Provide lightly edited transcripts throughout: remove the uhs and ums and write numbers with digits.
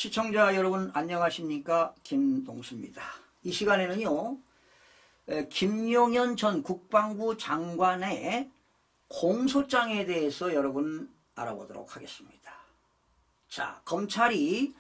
시청자 여러분 안녕하십니까? 김동수입니다. 이 시간에는요, 김용현 전 국방부 장관의 공소장에 대해서 여러분 알아보도록 하겠습니다. 자, 검찰이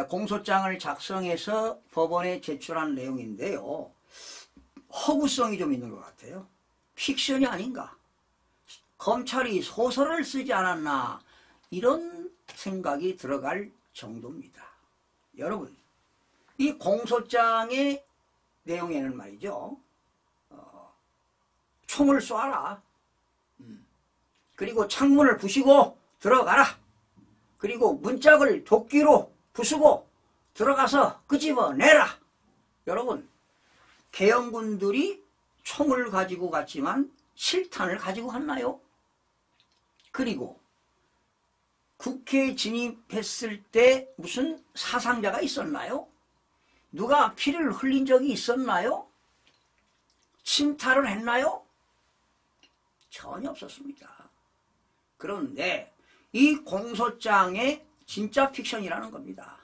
공소장을 작성해서 법원에 제출한 내용인데요, 허구성이 좀 있는 것 같아요. 픽션이 아닌가? 검찰이 소설을 쓰지 않았나? 이런 생각이 들어갈 정도입니다. 여러분, 이 공소장의 내용에는 말이죠, 총을 쏴라, 그리고 창문을 부시고 들어가라, 그리고 문짝을 도끼로 부수고 들어가서 끄집어내라. 여러분, 계엄군들이 총을 가지고 갔지만 실탄을 가지고 갔나요? 그리고 국회에 진입했을 때 무슨 사상자가 있었나요? 누가 피를 흘린 적이 있었나요? 침탈을 했나요? 전혀 없었습니다. 그런데 이 공소장에 진짜 픽션이라는 겁니다.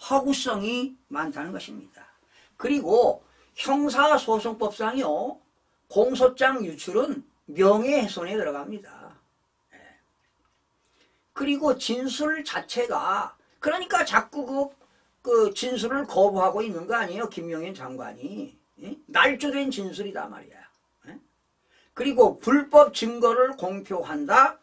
허구성이 많다는 것입니다. 그리고 형사소송법상이요, 공소장 유출은 명예훼손에 들어갑니다. 그리고 진술 자체가, 그러니까 자꾸 그 진술을 거부하고 있는 거 아니에요, 김용현 장관이. 날조된 진술이다 말이야. 그리고 불법 증거를 공표한다?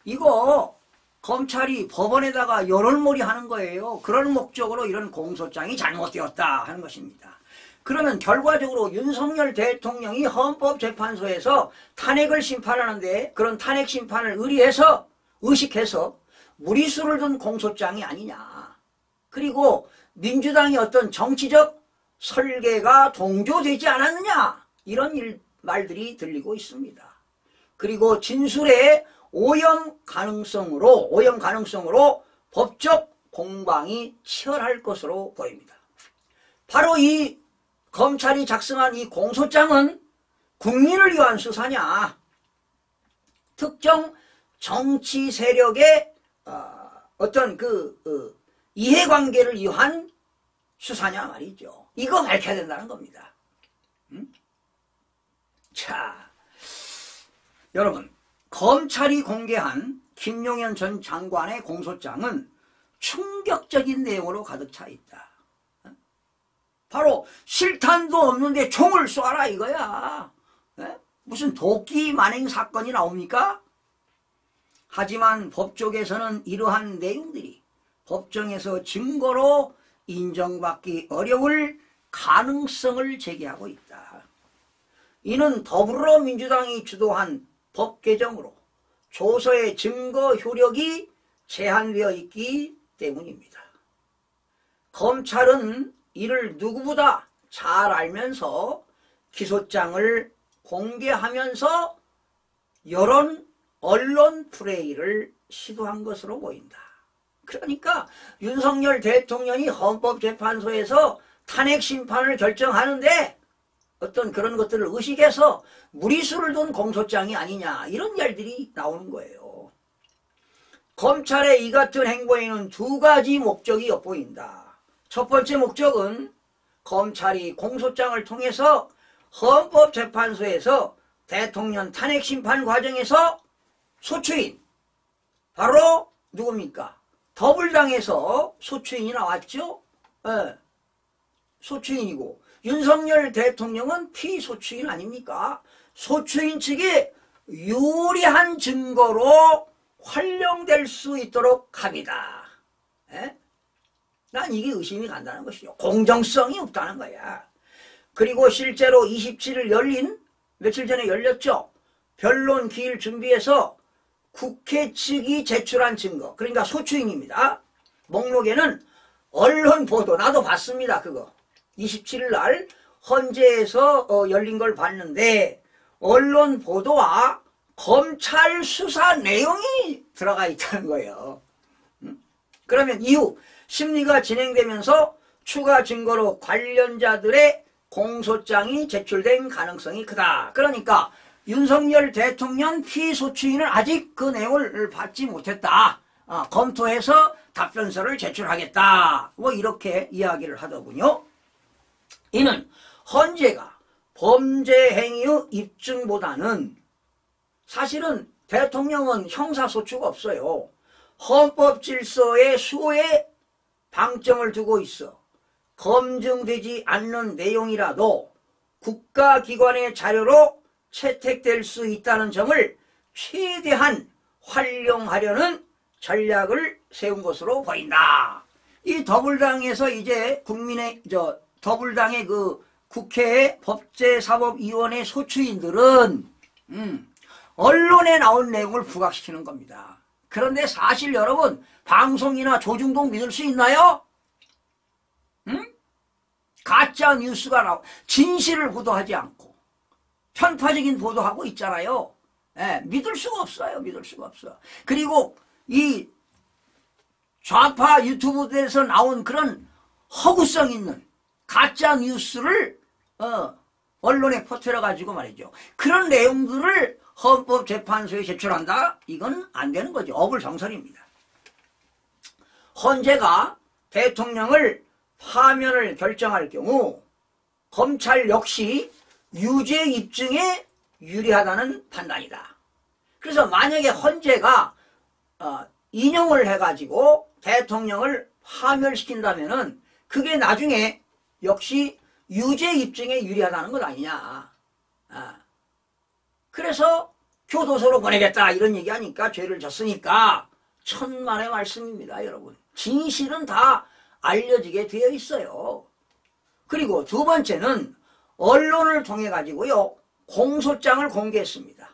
이거 검찰이 법원에다가 여론몰이 하는 거예요. 그럴 목적으로 이런 공소장이 잘못되었다 하는 것입니다. 그러면 결과적으로 윤석열 대통령이 헌법재판소에서 탄핵을 심판하는데 그런 탄핵 심판을 의식해서 무리수를 둔 공소장이 아니냐. 그리고 민주당이 어떤 정치적 설계가 동조되지 않았느냐. 이런 말들이 들리고 있습니다. 그리고 진술의 오염 가능성으로 법적 공방이 치열할 것으로 보입니다. 바로 이 검찰이 작성한 이 공소장은 국민을 위한 수사냐, 특정 정치 세력의 어떤 이해관계를 위한 수사냐 말이죠. 이거 밝혀야 된다는 겁니다. 자, 여러분, 검찰이 공개한 김용현 전 장관의 공소장은 충격적인 내용으로 가득 차 있다. 바로 실탄도 없는데 총을 쏴라 이거야. 무슨 도끼 만행 사건이 나옵니까? 하지만 법조계에서는 이러한 내용들이 법정에서 증거로 인정받기 어려울 가능성을 제기하고 있다. 이는 더불어민주당이 주도한 법 개정으로 조서의 증거 효력이 제한되어 있기 때문입니다. 검찰은 이를 누구보다 잘 알면서 기소장을 공개하면서 언론 플레이를 시도한 것으로 보인다. 그러니까 윤석열 대통령이 헌법재판소에서 탄핵 심판을 결정하는데 어떤 그런 것들을 의식해서 무리수를 둔 공소장이 아니냐, 이런 말들이 나오는 거예요. 검찰의 이 같은 행보에는 두 가지 목적이 엿보인다. 첫 번째 목적은 검찰이 공소장을 통해서 헌법재판소에서 대통령 탄핵 심판 과정에서 소추인, 바로 누굽니까? 더불당에서 소추인이 나왔죠? 소추인이고 윤석열 대통령은 피소추인 아닙니까? 소추인 측이 유리한 증거로 활용될 수 있도록 합니다. 난 이게 의심이 간다는 것이죠. 공정성이 없다는 거야. 그리고 실제로 27일 며칠 전에 열렸죠. 변론 기일 준비해서 국회 측이 제출한 증거, 그러니까 소추인입니다. 목록에는 언론 보도, 나도 봤습니다. 그거 27일 날 헌재에서 열린 걸 봤는데 언론 보도와 검찰 수사 내용이 들어가 있다는 거예요. 그러면 이후 심리가 진행되면서 추가 증거로 관련자들의 공소장이 제출된 가능성이 크다. 그러니까 윤석열 대통령 피소추인은 아직 그 내용을 받지 못했다. 검토해서 답변서를 제출하겠다. 뭐 이렇게 이야기를 하더군요. 이는 헌재가 범죄 행위의 입증보다는 사실은 대통령은 형사소추가 없어요. 헌법 질서의 수호에 방점을 두고 있어 검증되지 않는 내용이라도 국가기관의 자료로 채택될 수 있다는 점을 최대한 활용하려는 전략을 세운 것으로 보인다. 이 더불당에서 이제 더불당의 그 국회 법제사법위원회 소추인들은 언론에 나온 내용을 부각시키는 겁니다. 그런데 사실 여러분 방송이나 조중동 믿을 수 있나요? 가짜 뉴스가 진실을 보도하지 않고 편파적인 보도하고 있잖아요. 믿을 수가 없어요. 믿을 수가 없어. 그리고 이 좌파 유튜브에서 나온 그런 허구성 있는 가짜 뉴스를 언론에 퍼뜨려 가지고 말이죠. 그런 내용들을 헌법재판소에 제출한다? 이건 안 되는 거죠. 어불성설입니다. 헌재가 대통령을 파면을 결정할 경우 검찰 역시 유죄 입증에 유리하다는 판단이다. 그래서 만약에 헌재가 인용을 해가지고 대통령을 파면시킨다면은 그게 나중에 역시 유죄 입증에 유리하다는 것 아니냐. 그래서 교도소로 보내겠다 이런 얘기하니까 죄를 졌으니까 천만의 말씀입니다. 여러분. 진실은 다 알려지게 되어 있어요. 그리고 두 번째는 언론을 통해 가지고요 공소장을 공개했습니다.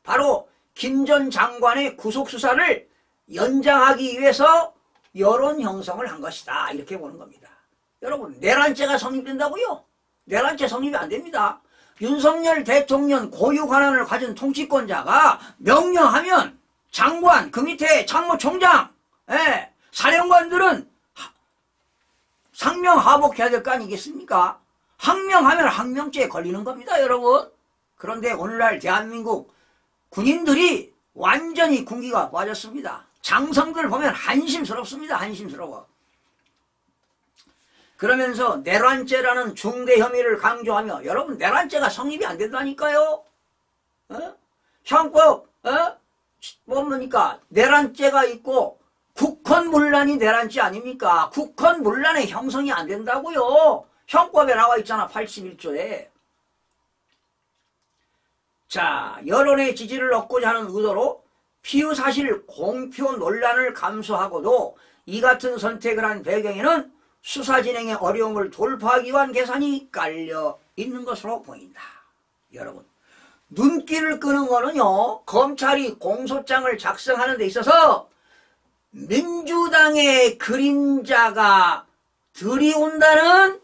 바로 김 전 장관의 구속수사를 연장하기 위해서 여론 형성을 한 것이다 이렇게 보는 겁니다. 여러분 내란죄가 성립된다고요? 내란죄 성립이 안 됩니다. 윤석열 대통령 고유 권한을 가진 통치권자가 명령하면 장관, 그 밑에 참모총장, 사령관들은 상명하복해야 될 거 아니겠습니까? 항명하면 항명죄에 걸리는 겁니다, 여러분. 그런데 오늘날 대한민국 군인들이 완전히 군기가 빠졌습니다. 장성들 보면 한심스럽습니다. 한심스러워. 그러면서 내란죄라는 중대 혐의를 강조하며 여러분 내란죄가 성립이 안 된다니까요. 형법 뭡니까? 내란죄가 있고 국헌문란이 내란죄 아닙니까? 국헌문란의 형성이 안 된다고요. 형법에 나와 있잖아. 81조에. 자, 여론의 지지를 얻고자 하는 의도로 피의사실 공표 논란을 감수하고도 이 같은 선택을 한 배경에는 수사 진행의 어려움을 돌파하기 위한 계산이 깔려 있는 것으로 보인다. 여러분, 눈길을 끄는 거는요, 검찰이 공소장을 작성하는 데 있어서 민주당의 그림자가 들이온다는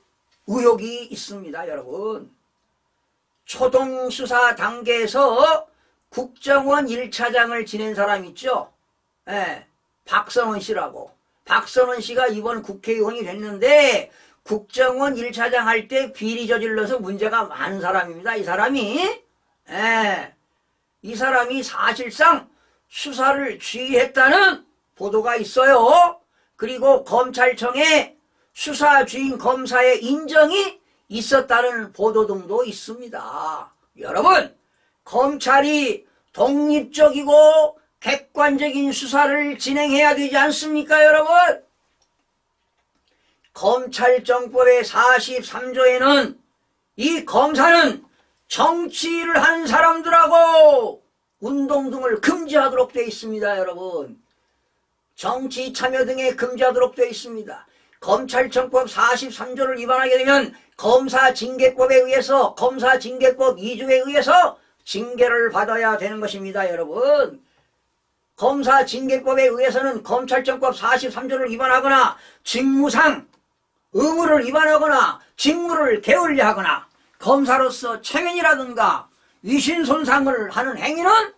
의혹이 있습니다, 여러분. 초동수사 단계에서 국정원 1차장을 지낸 사람 있죠? 박선원 씨라고. 박선원 씨가 이번 국회의원이 됐는데 국정원 1차장 할 때 비리 저질러서 문제가 많은 사람입니다. 이 사람이. 이 사람이 사실상 수사를 지휘했다는 보도가 있어요. 그리고 검찰청에 수사 주인 검사의 인정이 있었다는 보도 등도 있습니다. 여러분, 검찰이 독립적이고 객관적인 수사를 진행해야 되지 않습니까, 여러분? 검찰정법의 43조에는 이 검사는 정치를 하는 사람들하고 운동 등을 금지하도록 되어 있습니다, 여러분. 정치 참여 등에 금지하도록 되어 있습니다. 검찰청법 43조를 위반하게 되면 검사징계법에 의해서 검사징계법 2조에 의해서 징계를 받아야 되는 것입니다, 여러분. 검사징계법에 의해서는 검찰청법 43조를 위반하거나 직무상 의무를 위반하거나 직무를 게을리하거나 검사로서 체면이라든가 위신손상을 하는 행위는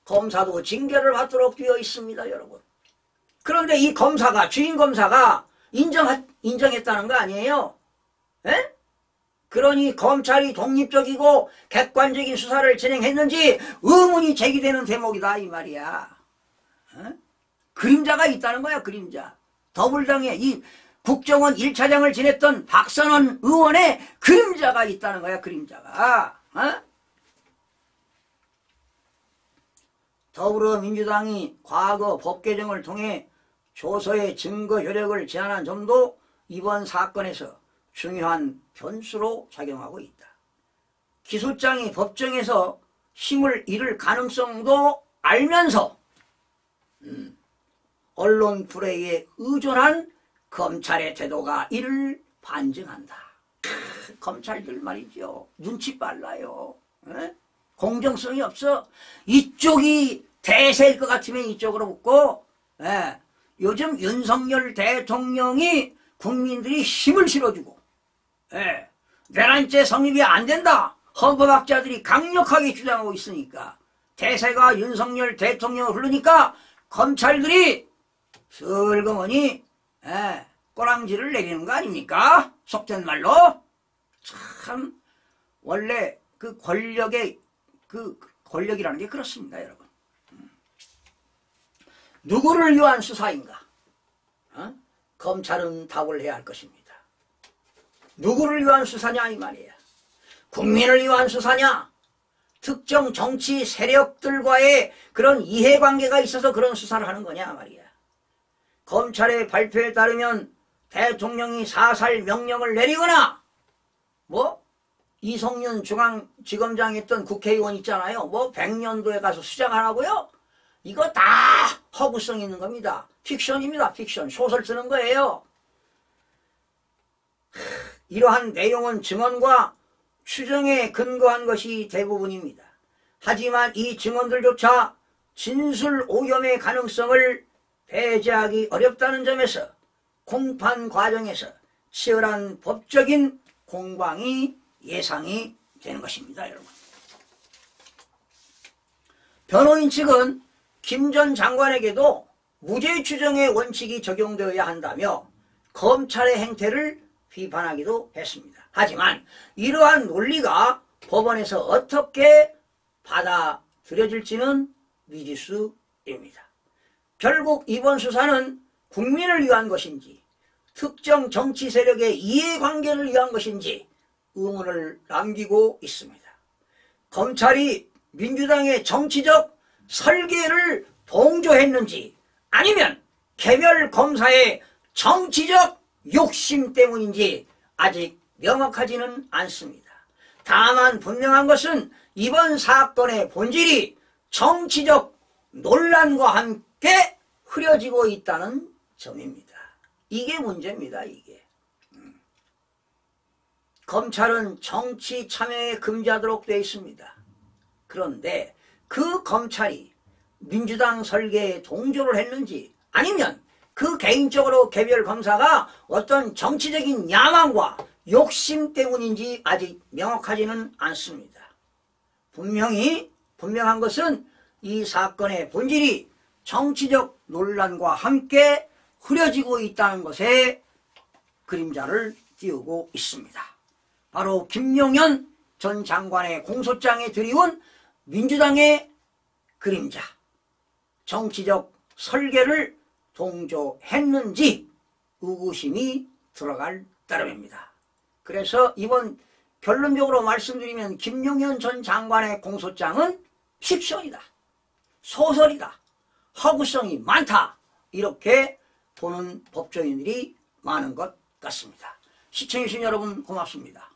검사도 징계를 받도록 되어 있습니다, 여러분. 그런데 이 검사가, 주인검사가 인정했다는 거 아니에요? 그러니 검찰이 독립적이고 객관적인 수사를 진행했는지 의문이 제기되는 대목이다 이 말이야. 그림자가 있다는 거야, 그림자. 더불당의 이 국정원 1차장을 지냈던 박선원 의원의 그림자가 있다는 거야, 그림자가. 어? 더불어민주당이 과거 법 개정을 통해 조서의 증거 효력을 제한한 점도 이번 사건에서 중요한 변수로 작용하고 있다. 기소장이 법정에서 힘을 잃을 가능성도 알면서 언론 플레이에 의존한 검찰의 태도가 이를 반증한다. 검찰들 말이죠. 눈치 빨라요. 에? 공정성이 없어. 이쪽이 대세일 것 같으면 이쪽으로 붙고, 에. 요즘 윤석열 대통령이 국민들이 힘을 실어주고, 에. 내란죄 성립이 안 된다. 헌법학자들이 강력하게 주장하고 있으니까 대세가 윤석열 대통령을 흐르니까 검찰들이 슬그머니 꼬랑지를 내리는 거 아닙니까? 속된 말로. 참 원래 그 권력의 그 권력이라는 게 그렇습니다, 여러분. 누구를 위한 수사인가? 검찰은 답을 해야 할 것입니다. 누구를 위한 수사냐 이 말이야. 국민을 위한 수사냐? 특정 정치 세력들과의 그런 이해관계가 있어서 그런 수사를 하는 거냐 말이야. 검찰의 발표에 따르면 대통령이 사살 명령을 내리거나 뭐 이성윤 중앙지검장 했던 국회의원 있잖아요. 뭐 100년도에 가서 수장하라고요? 이거 다 허구성 있는 겁니다. 픽션입니다. 픽션. 소설 쓰는 거예요. 이러한 내용은 증언과 추정에 근거한 것이 대부분입니다. 하지만 이 증언들조차 진술 오염의 가능성을 배제하기 어렵다는 점에서 공판 과정에서 치열한 법적인 공방이 예상이 되는 것입니다, 여러분. 변호인 측은 김 전 장관에게도 무죄 추정의 원칙이 적용되어야 한다며 검찰의 행태를 비판하기도 했습니다. 하지만 이러한 논리가 법원에서 어떻게 받아들여질지는 미지수입니다. 결국 이번 수사는 국민을 위한 것인지 특정 정치 세력의 이해관계를 위한 것인지 의문을 남기고 있습니다. 검찰이 민주당의 정치적 설계를 동조했는지 아니면 개별 검사의 정치적 욕심 때문인지 아직 명확하지는 않습니다. 다만 분명한 것은 이번 사건의 본질이 정치적 논란과 함께 흐려지고 있다는 점입니다. 이게 문제입니다. 이게. 검찰은 정치 참여에 금지하도록 되어 있습니다. 그런데 그 검찰이 민주당 설계에 동조를 했는지 아니면 그 개인적으로 개별 검사가 어떤 정치적인 야망과 욕심 때문인지 아직 명확하지는 않습니다. 분명한 것은 이 사건의 본질이 정치적 논란과 함께 흐려지고 있다는 것에 그림자를 띄우고 있습니다. 바로 김용현 전 장관의 공소장에 드리운 민주당의 그림자, 정치적 설계를 동조했는지 의구심이 들어갈 따름입니다. 그래서 이번 결론적으로 말씀드리면 김용현 전 장관의 공소장은 픽션이다, 소설이다, 허구성이 많다, 이렇게 보는 법조인들이 많은 것 같습니다. 시청해주신 여러분 고맙습니다.